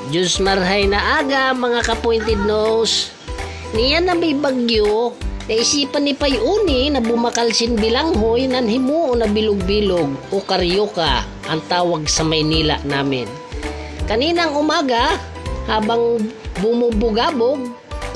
Diyos marhay na aga mga ka-pointed nose. Niyan na may bagyo. Naisipan ni Payuni na bumakalsin bilanghoy nan himuo na bilog-bilog o karyoka ang tawag sa Maynila namin. Kaninang umaga, habang bumubugabog,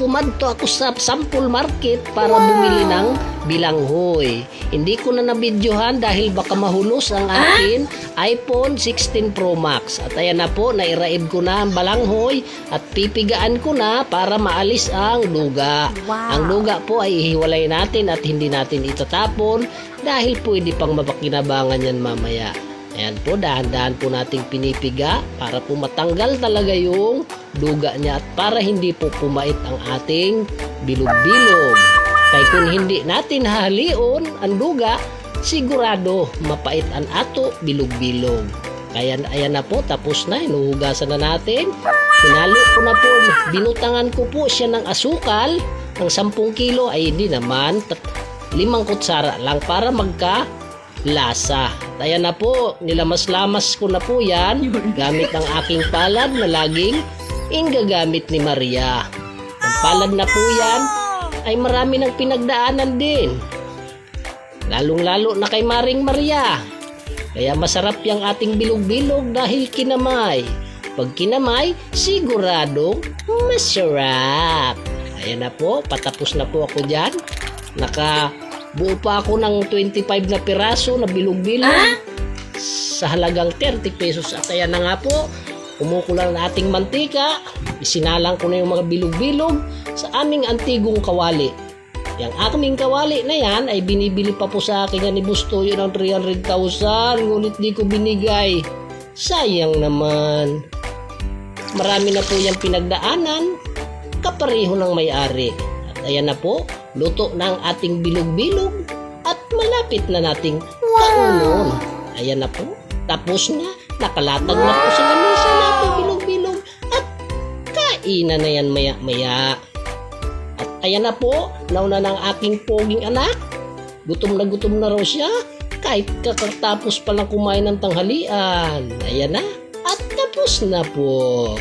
kumadto ako sa sample market para bumili ng bilanghoy. Hindi ko na nabidyohan dahil baka mahulos ang akin iPhone 16 Pro Max. At ayan na po, nairaib ko na ang balanghoy at pipigaan ko na para maalis ang duga. Wow. Ang duga po ay ihiwalay natin at hindi natin itatapon dahil pwede pang mapakinabangan yan mamaya. Ayan po, dahan-dahan po nating pinipiga para po matanggal talaga yung duga niya at para hindi po pumait ang ating bilog-bilog. Kaya kung hindi natin hahalion ang duga, sigurado mapait ang ato bilog-bilog. Kaya ayan na po, tapos na, hinuhugasan na natin. Hinalo ko na po, binutangan ko po siya ng asukal. Ang 10 kilo ay hindi naman, 5 kutsara lang para magka-lasa. Ayan na po, nilamas-lamas ko na po yan gamit ang aking palad na laging gagamit ni Maria. Ang palad na po yan ay marami ng pinagdaanan din. Lalong-lalo na kay Maring Maria. Kaya masarap yung ating bilog-bilog dahil kinamay. Pag kinamay, siguradong masarap. Ayan na po, patapos na po ako dyan. Nakabuo pa ako ng 25 na piraso na bilog-bilog sa halagang 30 pesos. At ayan na nga po, kumukulang na ating mantika. Isinalang ko na yung mga bilog-bilog sa aming antigong kawali. Yung aming kawali na yan ay binibili pa po sa akin yan ni Bustoyo ng 300,000. Ngunit di ko binigay. Sayang naman. Marami na po yung pinagdaanan. Kapareho ng may-ari. At ayan na po, luto na ang ating bilog-bilog at malapit na nating kaunon. Ayan na po, tapos na. Nakalatag na po sa lamesa natin bilog-bilog at kainan na yan maya-maya. At ayan na po, nauna ng aking poging anak. Gutom na raw siya kahit kakatapos pa lang kumain ng tanghalian. Ayan na, at tapos na po.